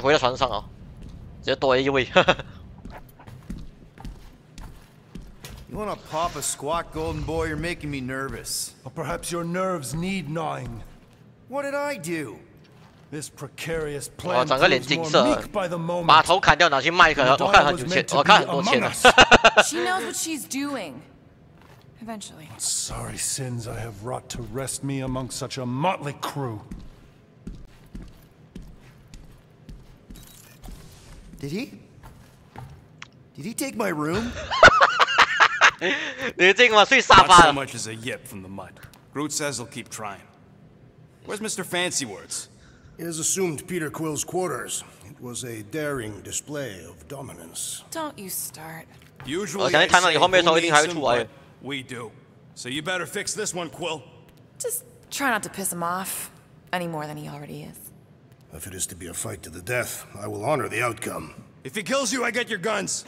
接回到船上哦，直接多一位。You wanna pop a squat, golden boy? You're making me nervous. Or perhaps your nerves need gnawing. What did I do? This precarious plan 整个脸 proves 金 more 色， meek by the 把 moment. 头砍掉拿去卖，可能我看很有钱，我看很多钱。 She knows what she's doing. Eventually. Sorry sins I have wrought to wrest me among such a motley crew. Did he? Did he take my room? 你这个嘛睡沙 Not 发 so 了。 much as a yip from the mud. Groot says he'll keep trying. Where's Mr. Fancy Words? It is assumed Peter Quill's quarters. It was a daring display of dominance. Don't you start. Usually 我相 I 信看到 say 你后面的时候 who 一定还会 needs 出 him, 来 but。we do. So you better fix this one, Quill. Just try not to piss him off any more than he already is. If it is to be a fight to the death, I will honor the outcome. If he kills you, I get your guns.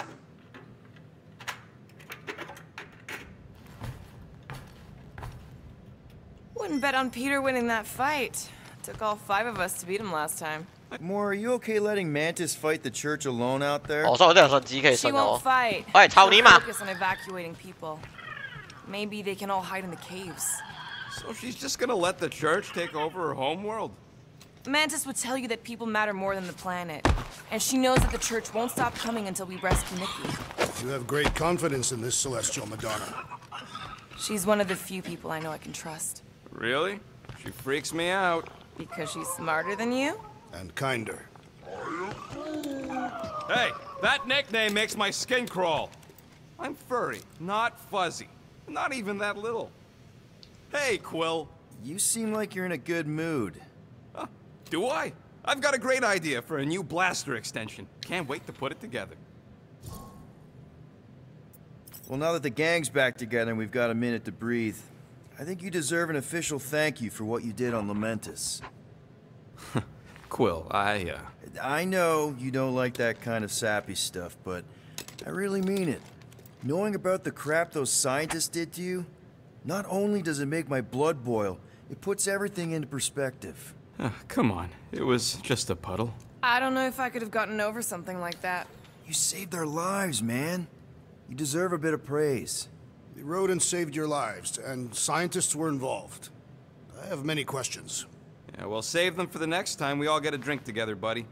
Wouldn't bet on Peter winning that fight. Took all 5 of us to beat him last time. Moore, are you okay letting Mantis fight the church alone out there? 我说我这手机可以 She 升 won't 哦。 fight. 哎，操你 She'll 妈！ focus on evacuating people. Maybe they can all hide in the caves. So she's just gonna let the church take over her homeworld? Mantis would tell you that people matter more than the planet. And she knows that the church won't stop coming until we rescue Nikki. You have great confidence in this celestial Madonna. She's one of the few people I know I can trust. Really? She freaks me out. Because she's smarter than you? And kinder. Hey, that nickname makes my skin crawl. I'm furry, not fuzzy. Not even that little. Hey, Quill. You seem like you're in a good mood. Huh, do I? I've got a great idea for a new blaster extension. Can't wait to put it together. Well, now that the gang's back together and we've got a minute to breathe, I think you deserve an official thank you for what you did on Lamentus. Quill, I know you don't like that kind of sappy stuff, but I really mean it. Knowing about the crap those scientists did to you, not only does it make my blood boil, it puts everything into perspective. come on. It was just a puddle. I don't know if I could have gotten over something like that. You saved their lives, man. You deserve a bit of praise. The rodents saved your lives, and scientists were involved. I have many questions. Yeah, well, save them for the next time we all get a drink together, buddy.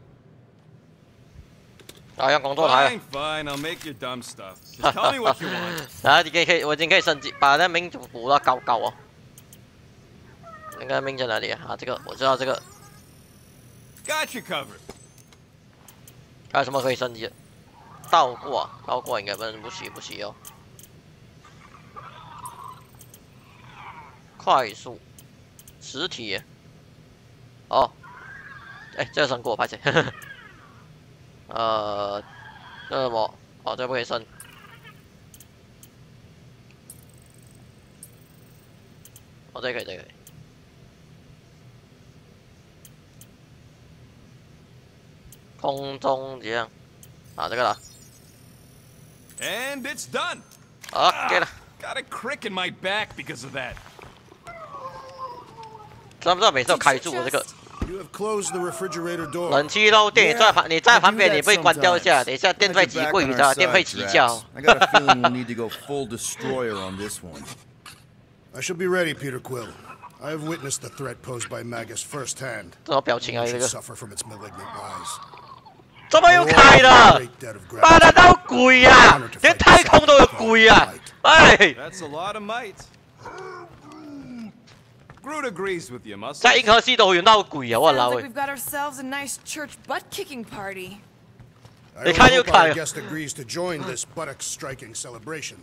啊，用工作台 Fine, fine, I'll make your dumb stuff. Just tell me what you want. 啊，我已经可以升级，把那命补到高哦。那个命在哪里啊？啊，这个我知道这个。 Got you covered. 还有什么可以升级的？倒挂应该不行哦。快速，实体。哦，哎，这个升过，拍谁？这什么？哦，这不可以升。哦，这可以。空中这样，啊，这个了。 And it's done. OK 了。 Got a crick in my back because of that. 知不知道每次都开住我这个？ You have closed the refrigerator door. 冷气漏电，你在旁边，你被关掉一下，等一下电费极贵，你知道？电费起价。 I got a feeling we'll need to go full destroyer on this one. I shall be ready, Peter Quill. I have witnessed the threat posed by Magus firsthand. 这种表情啊，这个。 Suffer from its malignant lies. 怎么又开了？妈的，都鬼啊！连太空都有鬼啊！哎。 That's a lot of might. Groot agrees with you, Muscle. 在银河系都用到鬼啊！我老 Sounds 喂 like。we've got ourselves a nice church butt-kicking party. I only hope our guest agrees to join this buttock-striking celebration.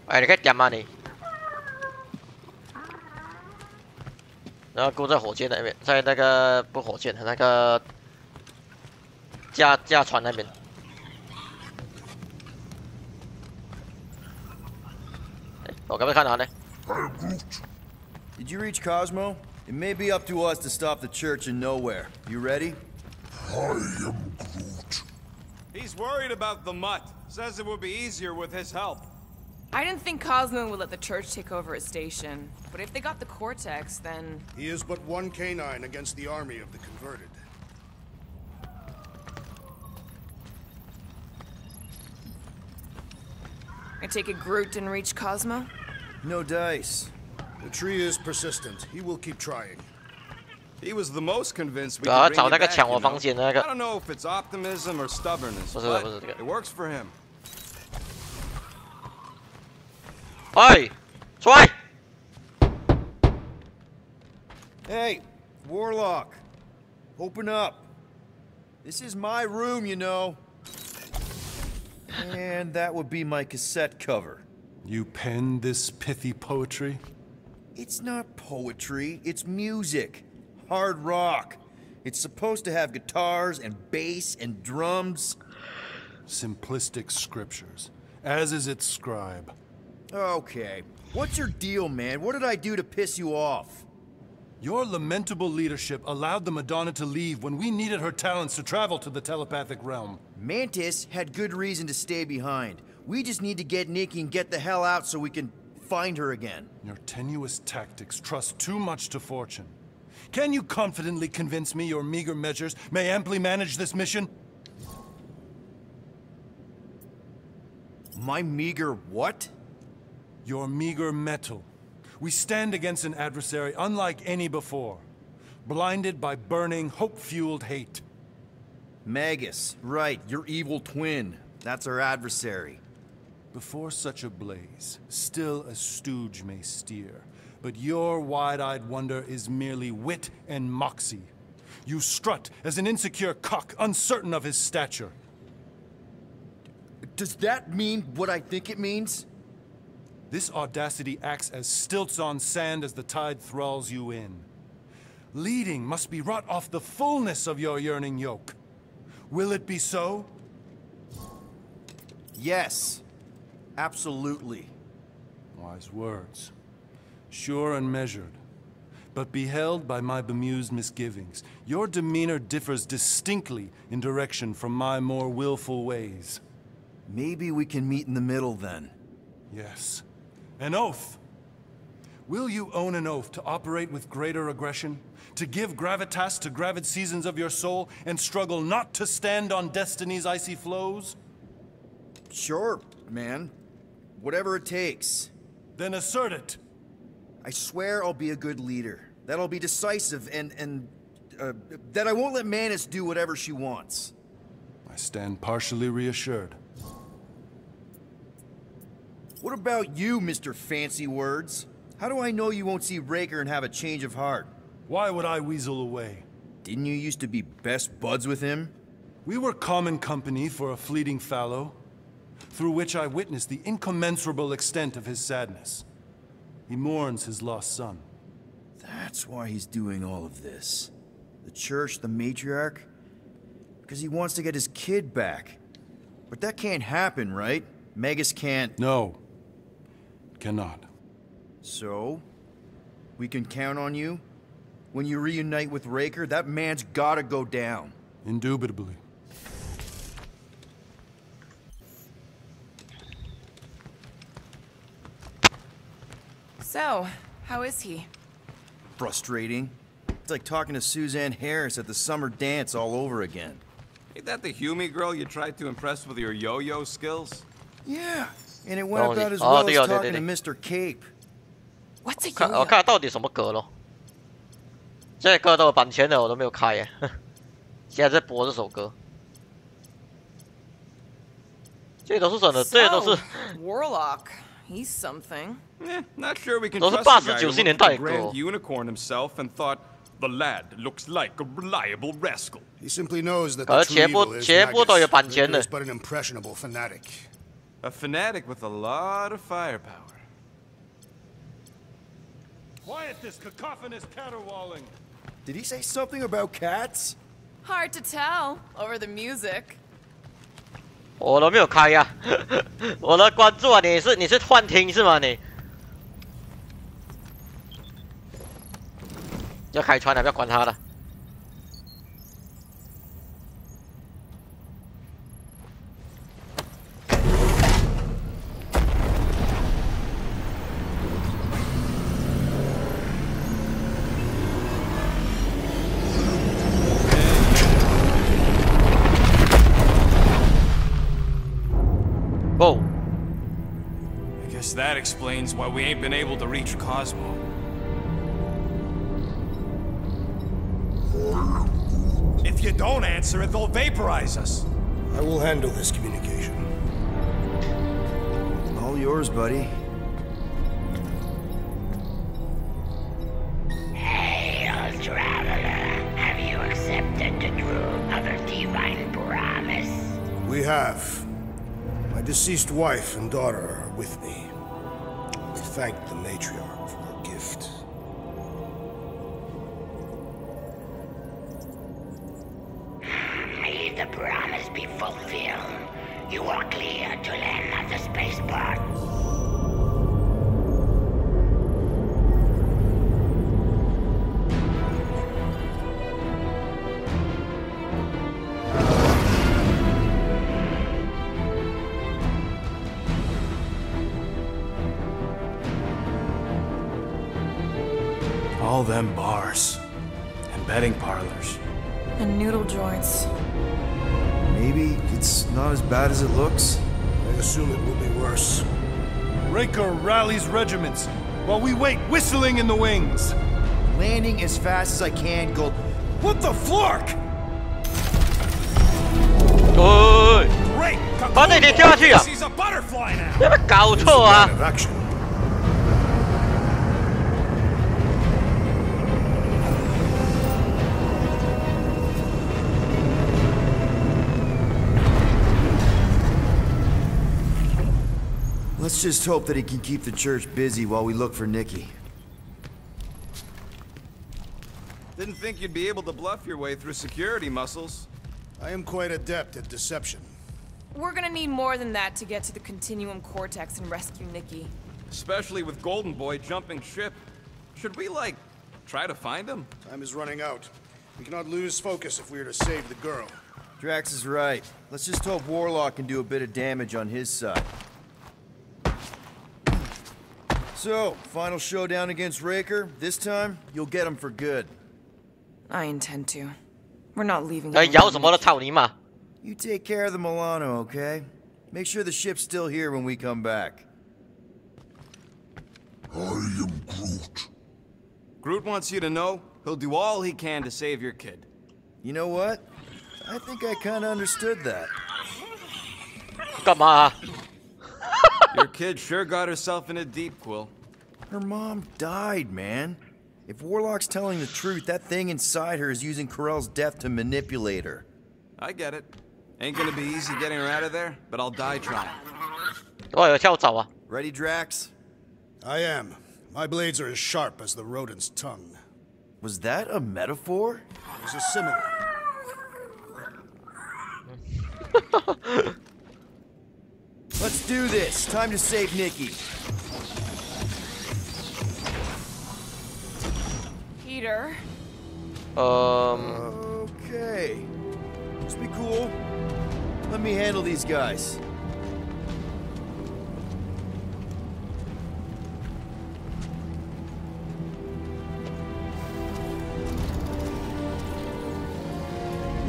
Ê, cái chậm mà này. 然后勾在火箭那边，在那个不火箭，那个驾船那边。我刚才看到呢。 Did you reach Cosmo? It may be up to us to stop the church in nowhere. You ready? I am Groot. He's worried about the mutt. Says it would be easier with his help. I didn't think Cosmo would let the church take over his station. But if they got the Cortex, then... He is but one canine against the army of the converted. I take it Groot didn't reach Cosmo? No dice. The tree is persistent. He will keep trying. He was the most convinced we 啊， could 找 bring 那 it 个 back, 抢 you 我 know? 房间的那 I 个， don't know if it's optimism or stubbornness, 不是 but 不是这个。 it works for him. 哎，出来！ Hey, Warlock. Open up. This is my room, you know. And that would be my cassette cover. You penned this pithy poetry? It's not poetry, it's music. Hard rock. It's supposed to have guitars and bass and drums. Simplistic scriptures, as is its scribe. Okay. What's your deal, man? What did I do to piss you off? Your lamentable leadership allowed the Madonna to leave when we needed her talents to travel to the telepathic realm. Mantis had good reason to stay behind. We just need to get Nikki and get the hell out so we can find her again. Your tenuous tactics trust too much to fortune. Can you confidently convince me your meager measures may amply manage this mission? My meager what? Your meager metal. We stand against an adversary unlike any before, blinded by burning, hope-fueled hate. Magus, right, your evil twin. That's our adversary. Before such a blaze, still a stooge may steer, but your wide-eyed wonder is merely wit and moxie. You strut as an insecure cock, uncertain of his stature. Does that mean what I think it means? This audacity acts as stilts on sand as the tide thralls you in. Leading must be wrought off the fullness of your yearning yoke. Will it be so? Yes. Absolutely. Wise words. Sure and measured. But beheld by my bemused misgivings, your demeanor differs distinctly in direction from my more willful ways. Maybe we can meet in the middle then. Yes. An oath. Will you own an oath to operate with greater aggression? To give gravitas to gravid seasons of your soul and struggle not to stand on destiny's icy flows? Sure, man. Whatever it takes. Then assert it. I swear I'll be a good leader. That I'll be decisive and that I won't let Manus do whatever she wants. I stand partially reassured. What about you, Mr. Fancy Words? How do I know you won't see Raker and have a change of heart? Why would I weasel away? Didn't you used to be best buds with him? We were common company for a fleeting fallow, through which I witnessed the incommensurable extent of his sadness. He mourns his lost son. That's why he's doing all of this. The church, the matriarch? Because he wants to get his kid back. But that can't happen, right? Magus can't... No. Cannot. So? We can count on you? When you reunite with Raker, that man's gotta go down. Indubitably. So, how is he? Frustrating. It's like talking to Suzanne Harris at the summer dance all over again. Ain't that the Hume girl you tried to impress with your yo-yo skills? Yeah, and it went Oh, about as oh, well对 as 对 talking 对 to Mr. Cape. What's a 我 yo-yo? 看到底什么歌咯？这些歌都有版权的，我都没有开耶。现在在播这首歌，这都是真的，这些都是 Warlock. He's something. Not sure we can Those are trust a guy 80, who looked 90 at the代歌。 grand unicorn himself and thought, the lad looks like a reliable rascal. He simply knows that 可 the 是 true evil is 全部都有 Magus. 版权 Raker 的 is。but an impressionable fanatic. A fanatic with a lot of firepower. Quiet this cacophonous caterwauling. Did he say something about cats? Hard to tell over the music. 我都没有开呀、我的关注啊，你是幻听是吗你？要开船了，不要管他了。Whoa. I guess that explains why we ain't been able to reach Cosmo. If you don't answer it, they'll vaporize us. I will handle this communication. All yours, buddy. Hail, traveler. Have you accepted the truth of a divine promise? We have. My deceased wife and daughter are with me. We thank the matriarch for her gift. May the promise be fulfilled. You are clear to land at the spaceport. All them bars. And betting parlors. And noodle joints. Maybe it's not as bad as it looks. I assume it will be worse. Raker rallies regiments while we wait whistling in the wings. Landing as fast as I can, Gold. What the flark? 喂， Great! 把那点掉下去啊！ He's a butterfly now! 有没有搞错啊？ Plan of action. Let's just hope that he can keep the church busy while we look for Nikki. Didn't think you'd be able to bluff your way through security muscles. I am quite adept at deception. We're gonna need more than that to get to the Continuum Cortex and rescue Nikki. Especially with Golden Boy jumping ship. Should we, like, try to find him? Time is running out. We cannot lose focus if we are to save the girl. Drax is right. Let's just hope Warlock can do a bit of damage on his side. So, final showdown against Raker. This time, you'll get him for good. I intend to. We're not leaving. 哎，摇什么的操你妈！ You take care of the Milano, okay? Make sure the ship's still here when we come back. I am Groot. Groot wants you to know he'll do all he can to save your kid. You know what? I think I kinda understood that. 干嘛？ Your kid sure got herself in a deep, Quill. Her mom died, man. If Warlock's telling the truth, that thing inside her is using Corell's death to manipulate her. I get it. Ain't gonna be easy getting her out of there, but I'll die trying. 哦，有跳蚤啊！ Ready, Drax? I am. My blades are as sharp as the rodent's tongue. Was that a metaphor? It was a simile. Let's do this. Time to save Nikki. Peter. Okay. Just be cool. Let me handle these guys.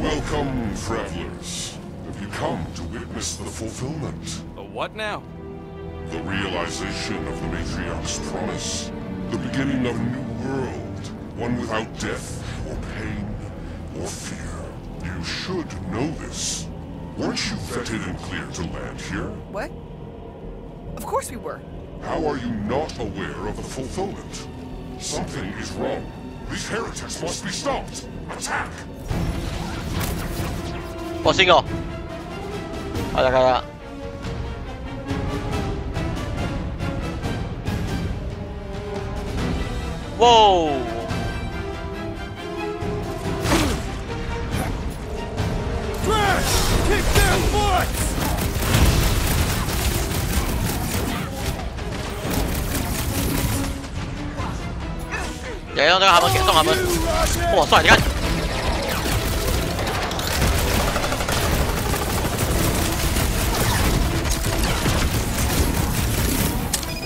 Welcome, travelers. Have you come to witness the fulfillment? The what now? The realization of the Matriarch's promise? The beginning of a new world, one without death, or pain, or fear. You should know this. Weren't you vetted and cleared to land here? What? Of course we were. How are you not aware of the fulfillment? Something is wrong. These heretics must be stopped. Attack! 好新哦！好的，看下。哇！ Kick their butts! 用这个蛤蟆给送蛤蟆，哇帅！你看，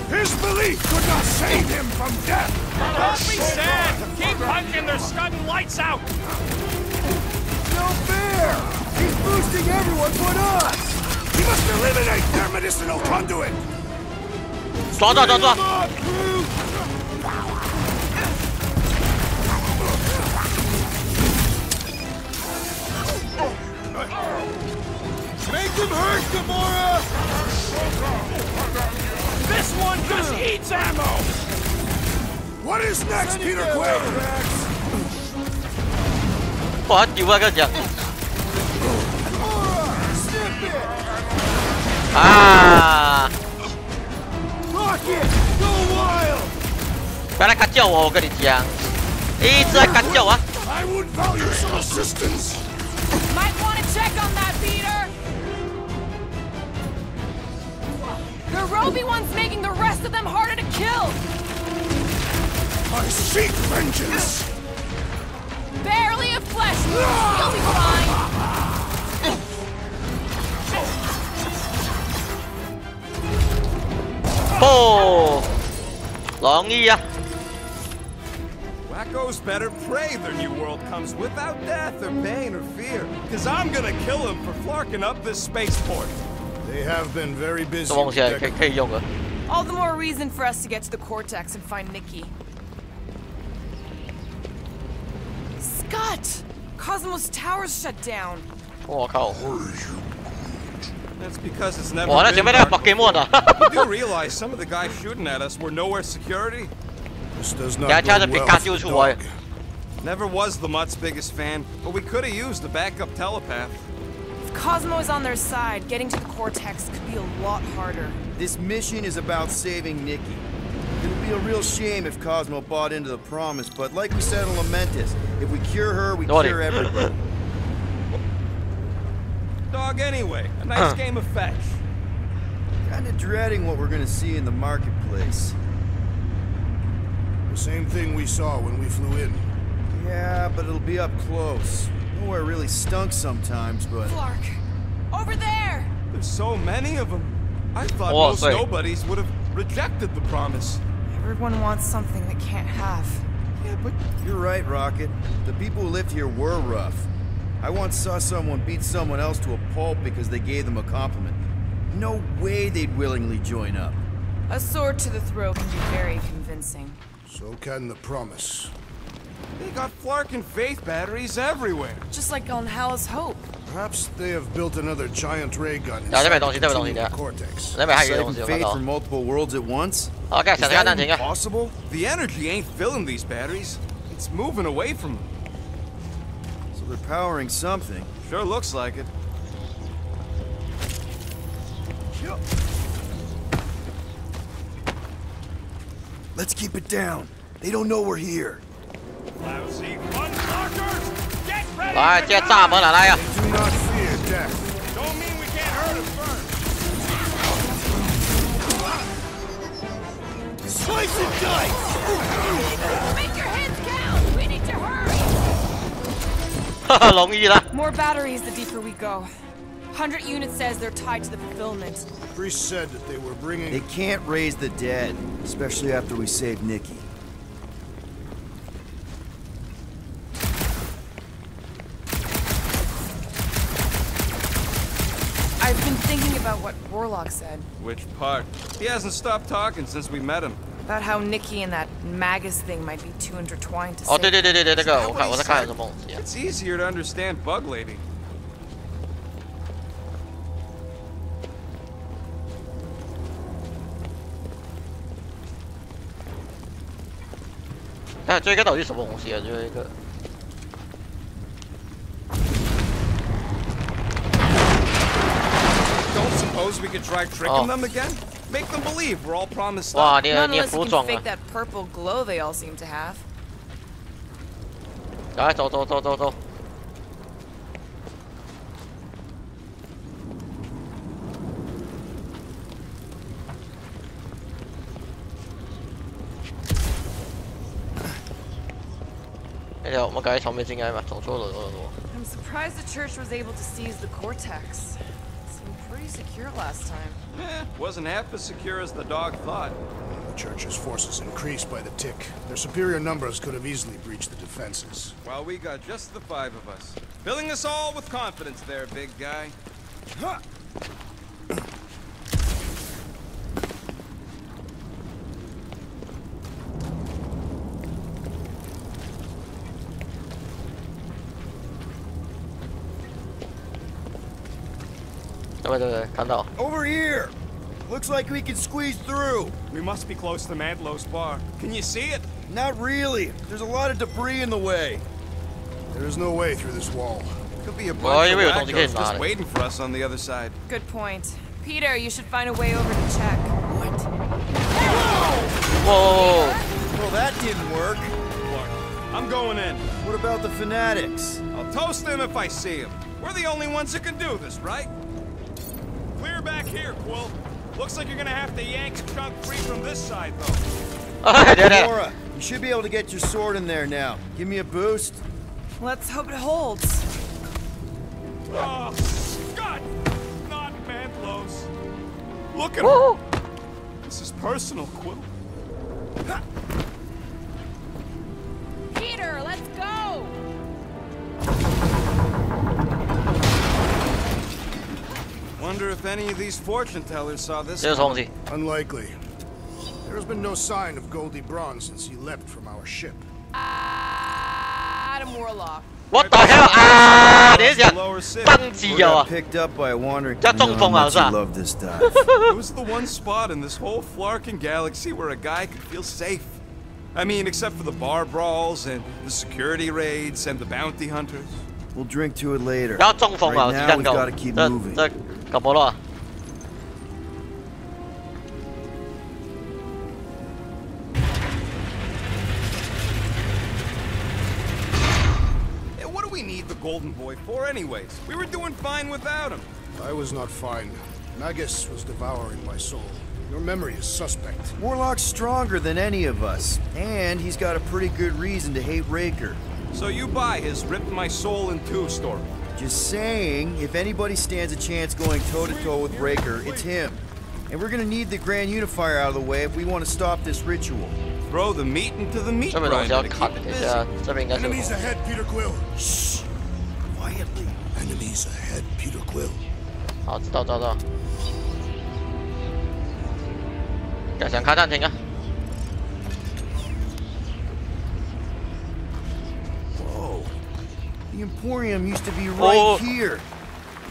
His belief could not save him from death! Don't be sad! Keep punching their scudding lights out! No fair! He's boosting everyone but us! He must eliminate their medicinal conduit! 抓住抓住！ Make him hurt, Gamora! This one just eats ammo! What is next, Peter Quill? 哇，丢啊个奖！啊！ Rocket, go wild! 不要来干叫我，我跟你讲，一直在干叫啊！ I would value some assistance. Might want to check on that, Peter. The Roby one's making the rest of them harder to kill. I seek vengeance. Barely a flesh wound. You'll be fine. Oh， 容易啊！ Wacko's better pray their new world comes without death or pain or fear. Cause I'm gonna kill them for flarking up this spaceport. They have been very 这 busy. 东西可以用的。 All the more reason for us to get to the Cortex and find Nikki. Scott! Cosmos Tower's shut down. 我靠！ That's because it's never 哇，那 been 前面那个 dark. Pokemon 啊！ You do realize some of the guys shooting at us were nowhere security? This does not 等下 go 加着 well 皮卡 for 丘 the 出来 dog.。 Never was the Mutt's biggest fan, but we could have used a backup telepath. If Cosmo is on their side, getting to the Cortex could be a lot harder. This mission is about saving Nikki. It would be a real shame if Cosmo bought into the promise, but like we said in Lamentus, if we cure her, we Naughty. cure everybody. Dog anyway, a nice game of fetch. Kinda dreading what we're gonna see in the marketplace. The same thing we saw when we flew in. Yeah, but it'll be up close. Nowhere really stunk sometimes, but... Clark! Over there! There's so many of them. I thought Oh, most sorry. nobodies would have rejected the promise. Everyone wants something they can't have. Yeah, but You're right, Rocket. The people who lived here were rough. I once saw someone beat someone else to a pulp because they gave them a compliment. No way they'd willingly join up. A sword to the throat can be very convincing. So can the promise. they got Flark and Faith batteries everywhere. Just like on Hal's Hope. Perhaps they have built another giant ray gun 啊，这 inside 边 the 东西，这边东西， continuum 等下， cortex. 那边还有一个东 Saving 西，我看 fate 到 from。multiple worlds at once? 好，看， Is 想看 that 暂停啊。 impossible? The energy ain't filling these batteries. It's moving away from them. So they're powering something. Sure looks like it. Let's keep it down. They don't know we're here. Lousy fun suckers! Get ready! 来，接炸门了，来呀！ Do not fear death. Don't mean we can't hurt them first. Slice and dice! Make your heads count! We need to hurry! 哈哈，容易了。 More batteries the deeper we go. 100 units says they're tied to the fulfillment. Priest said that they were bringing... They can't raise the dead, especially after we save Nikki. I've been thinking about what Warlock said. Which part? He hasn't stopped talking since we met him. About how Nikki and that Magus thing might be too intertwined to 哦， save. 对对对对对，这 Is 个 that 我 what 看 he 我在看 said? 有什么东西啊？ It's easier to understand Bug Lady. 看这个到底是什么东西啊？就是一个。 Don't suppose we could try tricking them again? Make them believe we're all promised 哇， stuff. 你 Not 你 unless you 服 can 装 fake 啊！ that purple glow they all seem to have. 来，走走走走走。哎呀，我们改从没进来嘛，走错了。I'm surprised the church was able to seize the cortex. It seemed pretty secure last time. Wasn't half as secure as the dog thought. The church's forces increased by the tick. Their superior numbers could have easily breached the defenses. Well, we got just the 5 of us. Filling us all with confidence there, big guy. Over here! Looks like we can squeeze through. We must be close to Mantlo's bar. Can you see it? Not really. There's a lot of debris in the way. There is no way through this wall. Could be a bunch of wackos just waiting for us on the other side. Good point. Peter, you should find a way over to check. What? Whoa! Well, that didn't work. Look, I'm going in. What about the fanatics? I'll toast them if I see them. We're the only ones who can do this, right? Clear back here, Quill. Looks like you're gonna have to yank Chunk free from this side, though. Laura, you should be able to get your sword in there now. Give me a boost. Let's hope it holds. Oh, God! Not Mantlo's. Look at him. This is personal, Quill. Peter, let's go! Wonder if any of these fortune tellers saw this. Unlikely. There has been no sign of Goldie Braun since he leapt from our ship. Adam Warlock. What the hell? Ah! 等一下，蹦极了啊！ Picked up by a wandering. 要中风啊！是吧？ Love this dive. It was the one spot in this whole Flarkin galaxy where a guy could feel safe. I mean, except for the bar brawls and the security raids and the bounty hunters. We'll drink to it later. 要中风啊！ Right 这 now we've got to keep moving. 这搞不了。 What do we need the Golden Boy for anyways? We were doing fine without him. I was not fine. Magus was devouring my soul. Your memory is suspect. Warlock's stronger than any of us, and he's got a pretty good reason to hate Raker. So you buy his ripped my soul in two story. Just saying, if anybody stands a chance going toe-to-toe with Raker, it's him. And we're gonna need the Grand Unifier out of the way if we want to stop this ritual. Throw the meat into the meat grinder to keep it busy. Enemies ahead, Peter Quill. Shh. Quietly. Enemies ahead, Peter Quill. 好，知道。想开暂停啊！ Whoa. The Emporium used to be right here.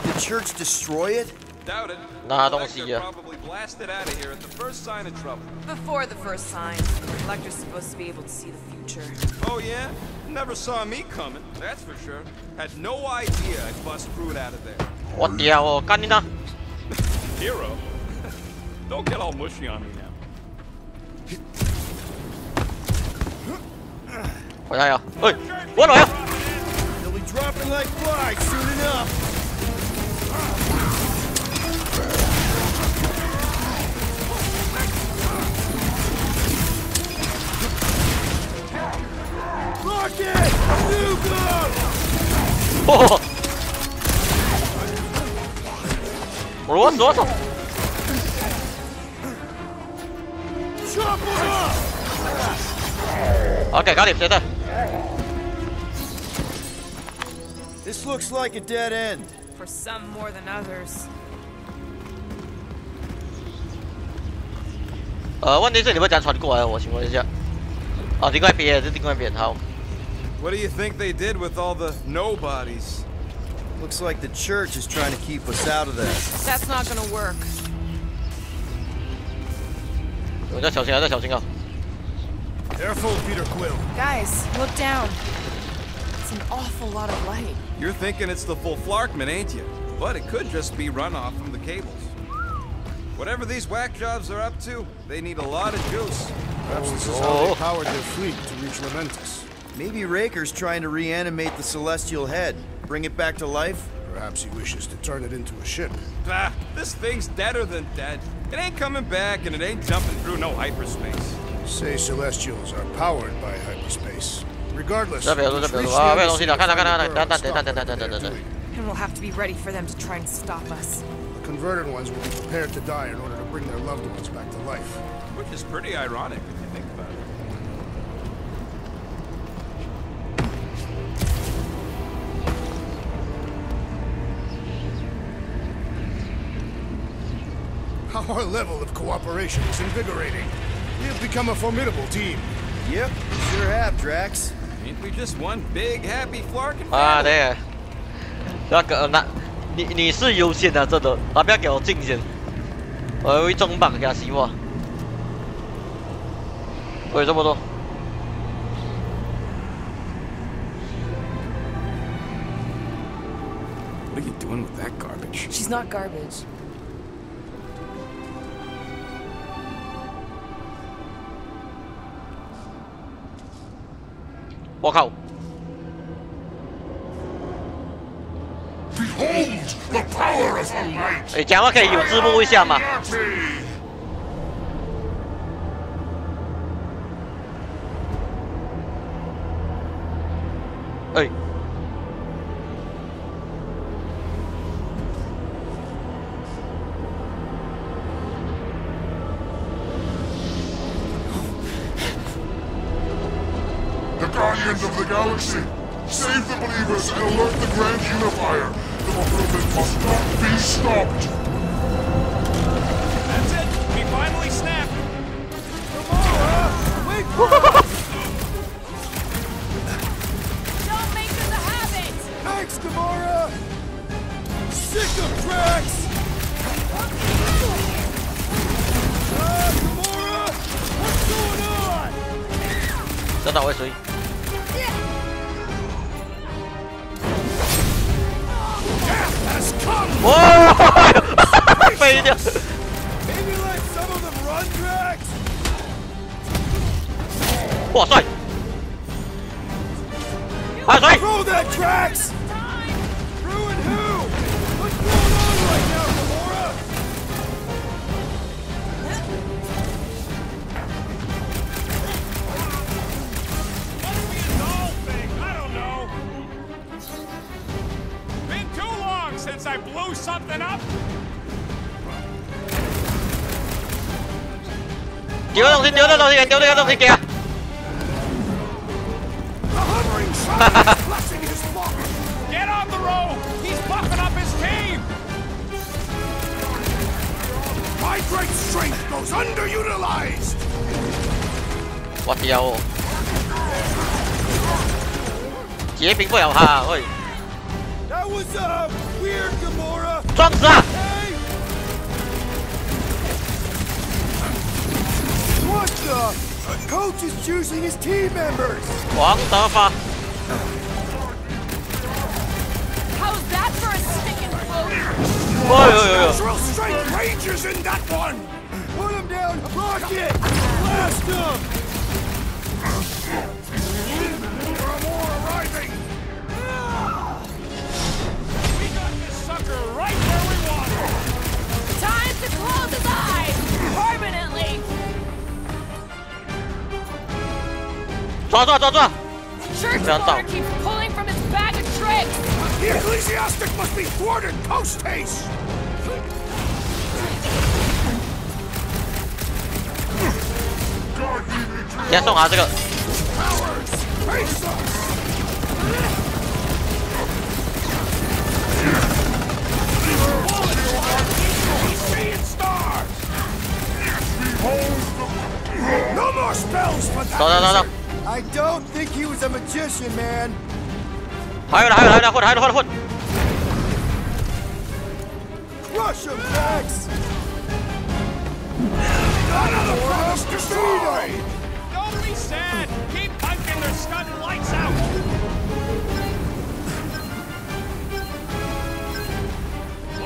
Did the church destroy it? Doubt it. 拿东西啊！ Probably blasted out of here at the first sign of trouble. Before the first sign, the collector's supposed to be able to see the future. Oh yeah? Never saw me coming, that's for sure. Had no idea I'd bust Prude out of there. 我屌哦，干你呢！ Hero? Don't get all mushy on me now. 回来呀！喂，我來啊！ They'll be dropping like flies soon enough. Rocket! Nuke! 我左手。 Chop him up! OK，搞掂，死得。 This looks like a dead end. For some more than others. 問題是你會怎樣傳過來？我請問一下。哦，點解變？這點解變？好。 What do you think they did with all the nobodies? Looks like the church is trying to keep us out of that. That's not gonna work. 我再小心啊！再小心啊！ Careful, Peter Quill. Guys, look down. It's an awful lot of light. You're thinking it's the full Flarkman, ain't you? But it could just be runoff from the cables. Whatever these whack jobs are up to, they need a lot of juice. Perhaps this is how they powered their fleet to reach Lamentus. Maybe Raker's trying to reanimate the celestial head, bring it back to life. Perhaps he wishes to turn it into a ship. Ah, this thing's deader than dead. It ain't coming back, and it ain't jumping through no hyperspace. Say Celestials are powered by hyperspace. Regardless, 这别说，这别说啊！没有东西的，看，等。 And we'll have to be ready for them to try and stop us. The converted ones will be prepared to die in order to bring their loved ones back to life. Which is pretty ironic if you think about it. Our level of cooperation is invigorating. We've become a formidable team. Yep, sure have, Drax. Ain't we just one big happy Flarkin? 啊，对。那个你是优先的，真的，不要给我进先。我会中榜下希望。喂，这么多。 What are you doing with that garbage? She's not garbage. 我靠！ Behold the power of the light! 哎，讲话可以有字幕一下吗？哎。 Guardians of the Galaxy, save the believers and alert the Grand Unifier. The movement must not be stopped. That's it. We finally snapped. Wait! Don't make this a habit! Thanks, Gamora! Sick of Drax! Gamora! What's going on? 这哪位谁？ 哇！飞掉！ Maybe let some of them run, Drax. 哇帅！啊帅！ Throw that, Drax! Ruin who? What's going on right now, Gamora? Must be a doll thing. I don't know. Been too long since I blew something up. 丢东西，丢这东西，丢这个东西给啊！ The hovering shot is blessing his flock. Get on the road. He's buffing up his team. My great strength goes underutilized. 我屌哦！截屏不了他，喂！ That was weird, Gamora. 撞死啊！ Hey! What the? Coach is choosing his team members. 王德发， How's that for a stick and float? 哎呦！ Natural strength rages in that one. Put him down, Rocket. Blast him. There are more arriving. We got this sucker right where we want him. Time to close his eyes! Permanently! 抓！ Church 不要倒 owner keeps pulling from his bag of tricks! The ecclesiastic must be thwarted post haste. 先送他这个。 Powers, face us. Seeing stars. No more spells for that. 走。 I don't think he was a magician, man. 还有混。 Crush him, Drax. Another promise destroyed. Don't be sad. Keep punching their stunning lights out.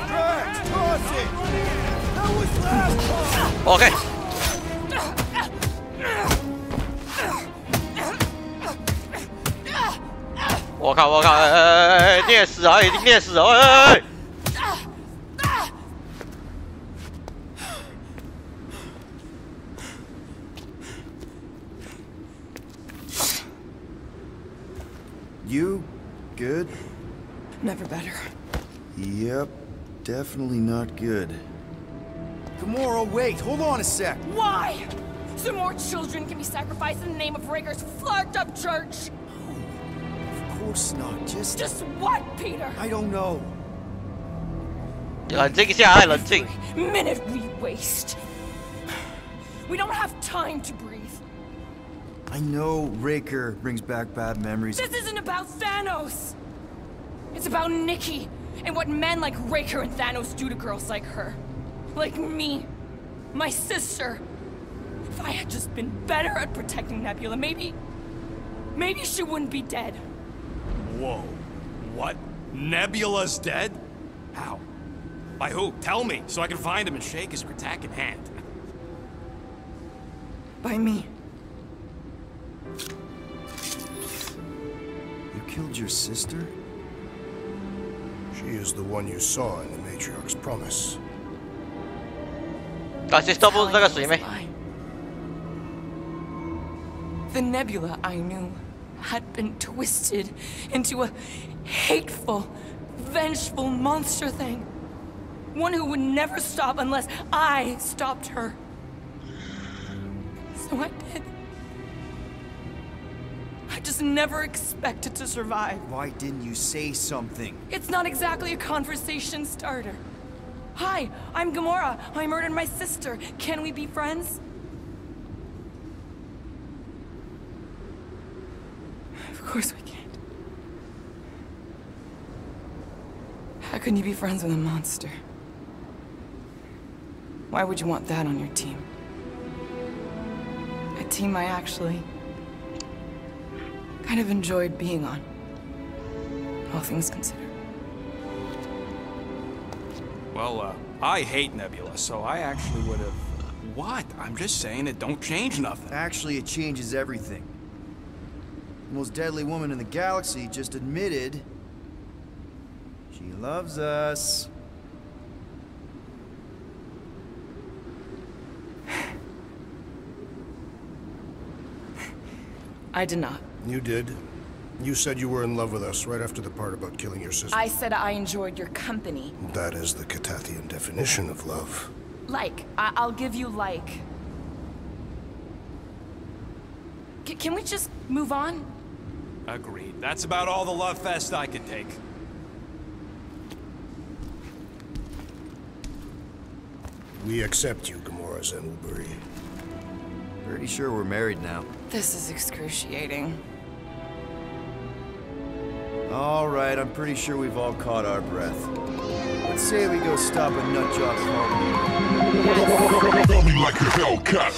Drax, toss it. That was last time. OK。我靠！虐死啊！已经虐死了！哎！ Drax, You? Good? Never better. Yep, definitely not good. Gamora, wait, hold on a sec. Why? So more children can be sacrificed in the name of Raker's flagged-up church? Of course not, just... Just what, Peter? I don't know. 冷靜一下，冷靜。 Every minute we waste. We don't have time to breathe. I know Raker brings back bad memories. This isn't about Thanos. It's about Nikki and what men like Raker and Thanos do to girls like her. Like me. My sister. If I had just been better at protecting Nebula, maybe she wouldn't be dead. Whoa. What? Nebula's dead? How? By who? Tell me, so I can find him and shake his Kratak in hand. By me. You killed your sister? She is the one you saw in the Matriarch's promise. 啊，先 stop 那个水妹。 The Nebula I knew had been twisted into a hateful, vengeful monster thing. One who would never stop unless I stopped her. So I did. I just never expected to survive. Why didn't you say something? It's not exactly a conversation starter. Hi, I'm Gamora. I murdered my sister. Can we be friends? Of course we can't. How can you be friends with a monster? Why would you want that on your team? A team I actually kind of enjoyed being on, all things considered. Well, I hate Nebula, so I actually would have... What? I'm just saying it don't change nothing. Actually, it changes everything. The most deadly woman in the galaxy just admitted she loves us. I did not. You did. You said you were in love with us right after the part about killing your sister. I said I enjoyed your company. That is the Catathian definition of love. Like. I'll give you like. Can we just move on? Agreed. That's about all the love fest I could take. We accept you, Gamora Zenwilbury. Pretty sure we're married now. This is excruciating. All right, I'm pretty sure we've all caught our breath. Let's say we go stop a nutjob called... Tell me like a Hellcat.